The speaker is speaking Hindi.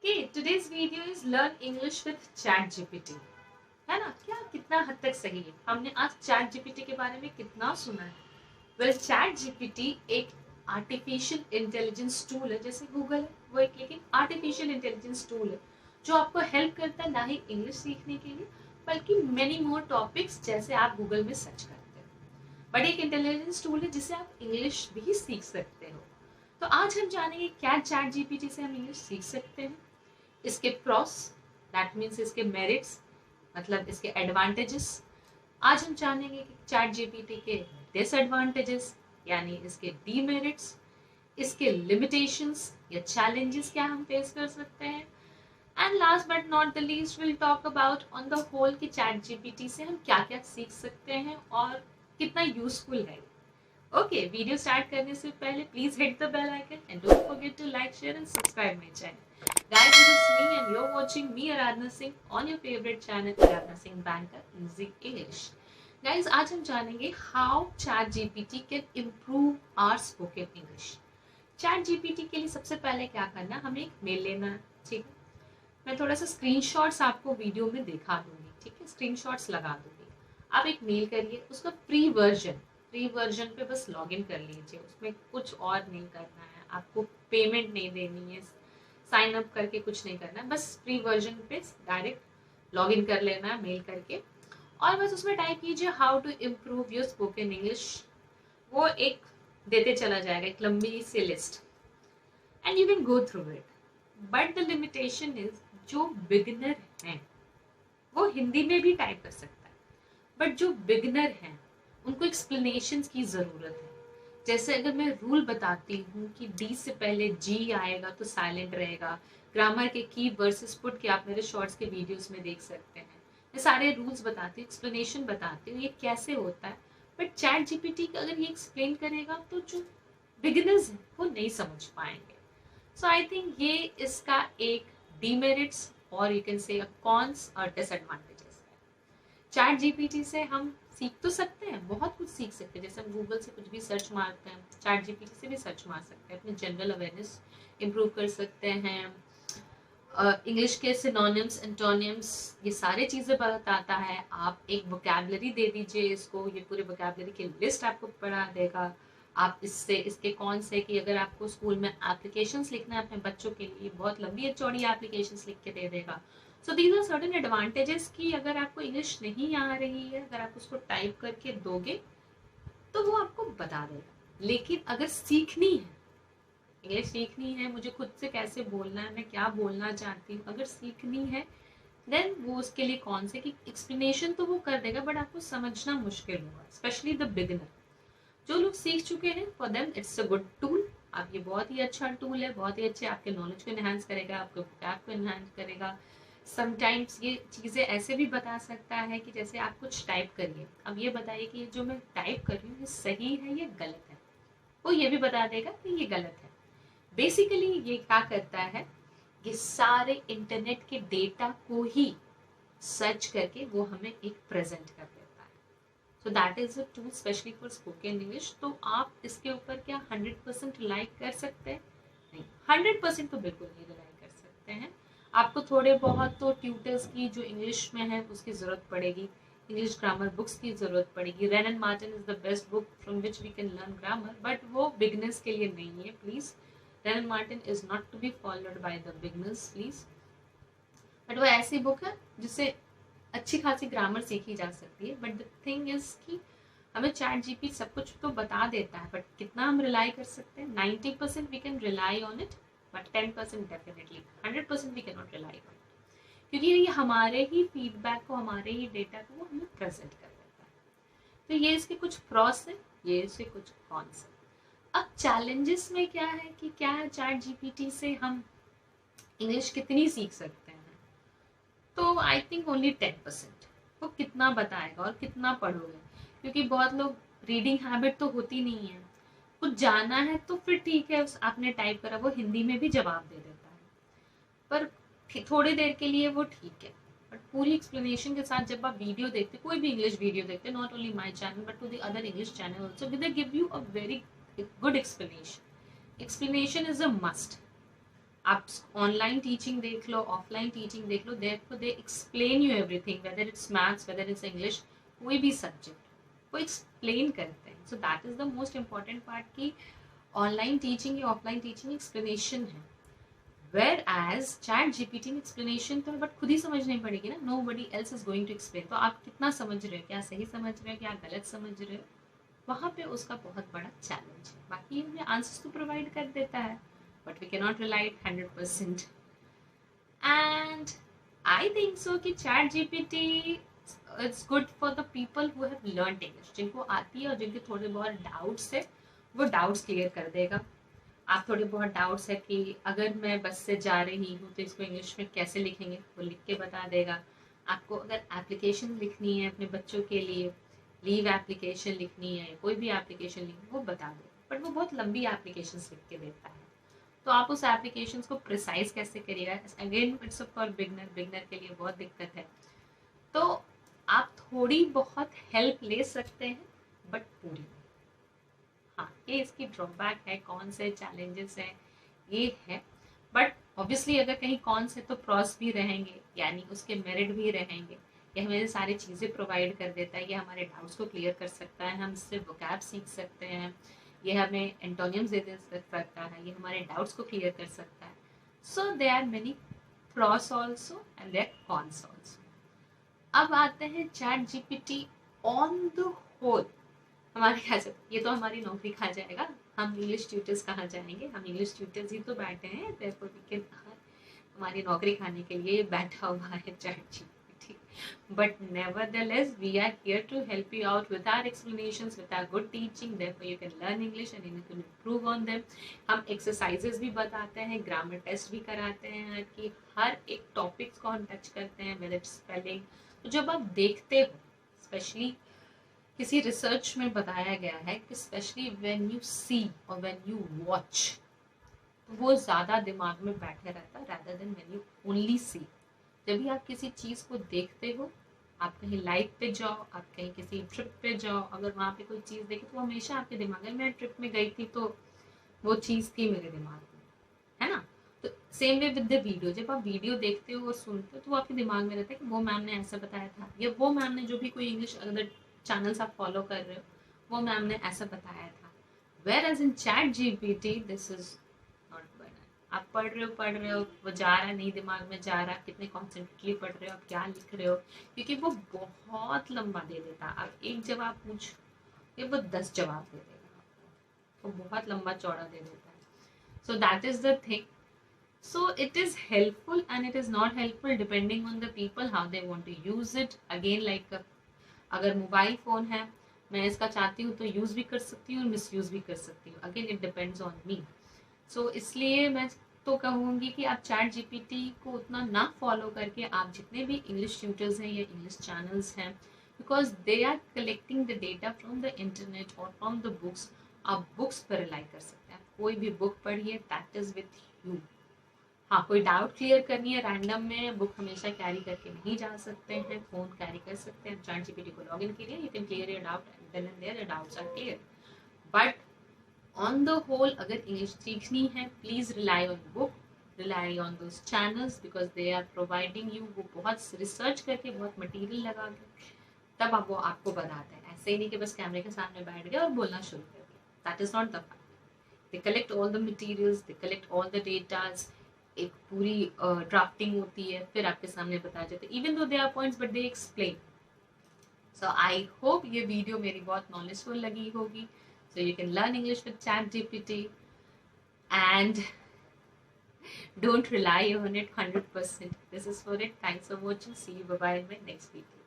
Okay, today's video is learn English with ChatGPT. है ना? क्या कितना हद तक सही है? हमने आज ChatGPT के बारे में कितना सुना है? Well, ChatGPT एक आर्टिफिशियल इंटेलिजेंस टूल है, जैसे गूगल है, वो एक लेकिन आर्टिफिशियल इंटेलिजेंस टूल है जो आपको हेल्प करता है ना ही इंग्लिश सीखने के लिए, बल्कि मेनी मोर टॉपिक्स जैसे आप गूगल में सर्च करते हो। बट एक इंटेलिजेंस टूल है जिससे आप इंग्लिश भी सीख सकते हो। तो आज हम जानेंगे क्या ChatGPT से हम इंग्लिश सीख सकते हैं, इसके प्रॉस, दैट मीन्स इसके मेरिट्स, मतलब इसके एडवांटेजेस। आज हम जानेंगे कि चैट जीपीटी के डिसएडवांटेजेस यानी इसके डीमेरिट्स, इसके लिमिटेशंस या चैलेंजेस क्या हम फेस कर सकते हैं, and last but not the least will talk about on the whole कि चैट जीपीटी से हम क्या क्या सीख सकते हैं और कितना यूजफुल है। ओके, वीडियो स्टार्ट करने से पहले please hit the bell icon and don't forget to like, share and subscribe my channel. Guys, this is me and you're watching me, Aradhana Singh, on your favorite channel, Aradhana Singh Banker Easy English. Guys, आज हम जानेंगे how ChatGPT can improve our spoken English. ChatGPT के लिए सबसे पहले क्या करना, हमें एक मेल लेना, ठीक है। मैं थोड़ा सा स्क्रीनशॉट्स आपको वीडियो में दिखा दूंगी, ठीक है, स्क्रीनशॉट्स लगा दूंगी। आप एक मेल करिए, उसका फ्री वर्जन पे बस लॉगिन कर लीजिए, उसमें कुछ और नहीं करना है, आपको पेमेंट नहीं देनी है, साइन अप करके कुछ नहीं करना है, बस फ्री वर्जन पे डायरेक्ट लॉगिन कर लेना है मेल करके, और बस उसमें टाइप कीजिए how to improve your spoken English. वो एक देते चला जाएगा, एक लंबी सी list, and you can go through it. But the limitation is, जो बिगिनर हैं वो हिंदी में भी टाइप कर सकता है, बट जो बिगिनर हैं उनको एक्सप्लेनेशन की जरूरत है। जैसे अगर मैं रूल बताती हूँ कि डी से पहले जी आएगा तो साइलेंट रहेगा, ग्रामर के की वर्सेस पुट के आप मेरे शॉर्ट्स के वीडियोस में देख सकते हैं। मैं सारे रूल्स बताती हूँ, एक्सप्लेनेशन बताती हूँ ये कैसे होता है। बट चैट जीपीटी अगर ये एक्सप्लेन करेगा तो जो बिगिनर्स हैं वो नहीं समझ पाएंगे। सो आई थिंक ये इसका एक डीमेरिट्स और यू कैन से कॉन्स और डिसएडवांटेजेस है। चैट जीपीटी से हम सीख तो सकते हैं, बहुत कुछ सीख सकते हैं। जैसे हम गूगल से कुछ भी सर्च मारते हैं, चैट जीपीटी से भी सर्च मार सकते हैं, अपनी जनरल अवेयरनेस इंप्रूव कर सकते हैं। इंग्लिश के सिनोनिम्स, एंटोनिम्स, ये सारे चीज़ें बताता है। आप एक वोकैबलरी दे दीजिए इसको, ये पूरे वोकैबलरी की लिस्ट आपको पढ़ा देगा। आप इससे इसके कौन से कि अगर आपको स्कूल में एप्लीकेशंस लिखना है अपने बच्चों के लिए, बहुत लंबी चौड़ी एप्लीकेशंस लिख के दे देगा। So these are certain advantages कि अगर आपको इंग्लिश नहीं आ रही है, अगर आप उसको टाइप करके दोगे तो वो आपको बता देगा। लेकिन अगर सीखनी है, इंग्लिश सीखनी है, मुझे खुद से कैसे बोलना है, मैं क्या बोलना चाहती हूँ, अगर सीखनी है देन वो उसके लिए कौन से कि एक्सप्लेनेशन तो वो कर देगा, बट आपको समझना मुश्किल होगा, स्पेशली द बिगिनर। जो लोग सीख चुके हैं for them it's a good tool. आप ये बहुत ही अच्छा टूल है, बहुत ही अच्छे आपके नॉलेज को एनहांस करेगा, आपके वोकैब को एनहांस करेगा। समटाइम्स ये चीज़ें ऐसे भी बता सकता है कि जैसे आप कुछ टाइप करिए, अब ये बताइए कि जो मैं टाइप कर रही हूँ ये सही है या गलत है, वो ये भी बता देगा कि ये गलत है। बेसिकली ये क्या करता है, ये सारे इंटरनेट के डेटा को ही सर्च करके वो हमें एक प्रेजेंट कर देता है। सो that is a tool specially for spoken English. तो आप इसके ऊपर क्या 100% रिलाई कर सकते हैं? नहीं, 100% तो बिल्कुल नहीं रिलाई कर सकते हैं। आपको थोड़े बहुत तो ट्यूटर्स की जो इंग्लिश में है उसकी ज़रूरत पड़ेगी, इंग्लिश ग्रामर बुक्स की ज़रूरत पड़ेगी। Wren and Martin is the best book from which we can learn grammar, but वो बिगनर्स के लिए नहीं है, please. Wren and Martin is not to be followed by the beginners, please. But वो ऐसी बुक है जिससे अच्छी खासी ग्रामर सीखी जा सकती है। बट द थिंग इज़ कि हमें चैट जीपी सब कुछ तो बता देता है, बट कितना हम रिलाई कर सकते हैं? 90% we can rely on it, but 10% definitely, 100% we can not rely on it, क्योंकि ये हमारे ही फीडबैक को, हमारे ही डेटा को वो हमें प्रेजेंट कर देता है। तो ये इसके कुछ प्रॉस है, ये इसके कुछ कॉन्स है। अब चैलेंजेस में क्या है कि क्या है, चैट जीपीटी से हम इंग्लिश कितनी सीख सकते हैं? तो आई थिंक ओनली 10%। वो कितना बताएगा और कितना पढ़ोगे, क्योंकि बहुत लोग रीडिंग हैबिट तो होती नहीं है। कुछ जाना है तो फिर ठीक है, आपने टाइप करा, वो हिंदी में भी जवाब दे देता है, पर थोड़ी देर के लिए वो ठीक है। बट पूरी एक्सप्लेनेशन के साथ जब आप वीडियो देखते, कोई भी इंग्लिश वीडियो देखते, not only my channel but to the other English channel also, they give you a very good explanation. Explanation is a must. आप ऑनलाइन टीचिंग देख लो, ऑफलाइन टीचिंग देख लो, they explain you everything, whether it's maths, whether it's English, कोई भी सब्जेक्ट वो एक्सप्लेन करते हैं. So that is the most important part कि ऑनलाइन टीचिंग या ऑफलाइन टीचिंग एक्सप्लेनेशन है. वेयर एज चैट जीपीटी में एक्सप्लेनेशन तो है बट खुद ही समझनी पड़ेगी ना, nobody else is going to explain. तो आप कितना समझ रहे हो, क्या सही समझ रहे हो, क्या गलत समझ रहे हो, वहाँ पे उसका बहुत बड़ा चैलेंज है. बाकी हमें आंसर्स तो प्रोवाइड कर देता है but we can not rely it 100%. And I think so कि chat GPT it's good for the people who have learned English, जिनको आती है और जिनके थोड़े बहुत डाउट्स है वो डाउट्स क्लियर कर देगा. आप थोड़े बहुत डाउट्स है कि अगर मैं बस से जा रही हूँ तो इसको इंग्लिश में कैसे लिखेंगे, वो लिख के बता देगा. आपको अगर एप्लीकेशन लिखनी है अपने बच्चों के लिए, लीव एप्लीकेशन लिखनी है, कोई भी एप्लीकेशन लिखनी है, वो बता दो. बट वो बहुत लंबी एप्लीकेशन लिख के देता है, तो आप उस एप्लीकेशन को प्रिसाइज कैसे करिएगा. अगेन इट्स फॉर बिगनर के लिए बहुत दिक्कत है. तो आप थोड़ी बहुत हेल्प ले सकते हैं बट पूरी. हाँ, ये इसकी ड्रॉबैक है, कौन से चैलेंजेस हैं ये है. बट ऑब्वियसली अगर कहीं कौन से तो प्रॉस भी रहेंगे, यानी उसके मेरिट भी रहेंगे. ये हमें सारी चीज़ें प्रोवाइड कर देता है, ये हमारे डाउट्स को क्लियर कर सकता है, हम इससे वोकैब सीख सकते हैं, ये हमें एंटोनियम्स दे सकता है, ये हमारे डाउट्स को क्लियर कर सकता है. So they are many pros also and there cons also. अब आते हैं chat GPT on the whole हमारे क्या सकते, ये तो हमारी नौकरी खा जाएगा. हम इंग्लिश ट्यूटर्स कहाँ जाएंगे, हम इंग्लिश ट्यूटर्स ही तो बैठे हैं, therefore we can, हमारी नौकरी खाने के लिए बैठा हुआ है chat GPT. But nevertheless we are here to help you out with our explanations, with our good teaching, therefore you can learn English and you can improve on them. हम exercises भी बताते हैं, grammar test भी कराते हैं, कि हर एक टॉपिक्स को हम टच करते हैं, whether it's spelling. तो जब आप देखते हो, स्पेशली किसी रिसर्च में बताया गया है कि स्पेशली व्हेन यू सी और व्हेन यू वॉच, तो वो ज़्यादा दिमाग में बैठे रहता है rather than when you only see. जब भी आप किसी चीज़ को देखते हो, आप कहीं लाइव पे जाओ, आप कहीं किसी ट्रिप पे जाओ, अगर वहाँ पे कोई चीज़ देखी तो हमेशा आपके दिमाग में, मैं ट्रिप में गई थी तो वो चीज़ थी मेरे दिमाग में, है ना. तो same way with the video, जब आप वीडियो देखते हो और सुनते हो तो वो आपके दिमाग में रहता है कि वो मैम ने ऐसा बताया था, या वो मैम ने, जो भी कोई इंग्लिश अगर चैनल्स आप फॉलो कर रहे हो, वो मैम ने ऐसा बताया था. Whereas in ChatGPT this is not going. आप पढ़ रहे हो, वो जा रहा नहीं, दिमाग में जा रहा, कितने कॉन्सेंट्रेटली पढ़ रहे हो, आप क्या लिख रहे हो, क्योंकि वो बहुत लंबा दे देता. आप एक जवाब पूछो, वो 10 जवाब दे देगा आपको, वो बहुत लंबा चौड़ा दे देता है. सो that is the thing. So it is helpful and it is not helpful depending on the people how they want to use it. Again, like अगर मोबाइल फ़ोन है, मैं इसका चाहती हूँ तो यूज़ भी कर सकती हूँ और मिसयूज़ भी कर सकती हूँ. Again it depends on me. So इसलिए मैं तो कहूँगी कि आप चैट जीपीटी को उतना ना फॉलो करके, आप जितने भी इंग्लिश ट्यूटर्स हैं या इंग्लिश चैनल्स हैं, because they are collecting the data from the internet और फ्रॉम द बुक्स, आप बुक्स पर रिलाई कर सकते हैं. कोई भी बुक पढ़िए, दैट इज़ विथ यू. हाँ, कोई डाउट क्लियर करनी है रैंडम में, बुक हमेशा कैरी करके नहीं जा सकते हैं, फ़ोन कैरी कर सकते हैं. चैट जीपीटी को लॉग इन कीजिए, you can clear your doubt and then and there your doubts are clear. But on the whole अगर इंग्लिश सीखनी है, please rely on book, rely on those channels, because they are providing you, वो बहुत रिसर्च करके, बहुत मटीरियल लगा के तब आप वो आपको बताते हैं. ऐसे ही नहीं कि बस कैमरे के सामने बैठ गए और बोलना शुरू कर दिया. That is not the fact. They collect all the materials, they collect all the datas, एक पूरी ड्राफ्टिंग होती है, फिर आपके सामने बताया जाता है. Even though they are points but they explain. So I hope ये वीडियो मेरी बहुत नॉलेजफुल लगी होगी. So you can learn English with ChatGPT and don't rely on it 100%. This is for it. Thanks for watching. See you. Bye bye in my next video.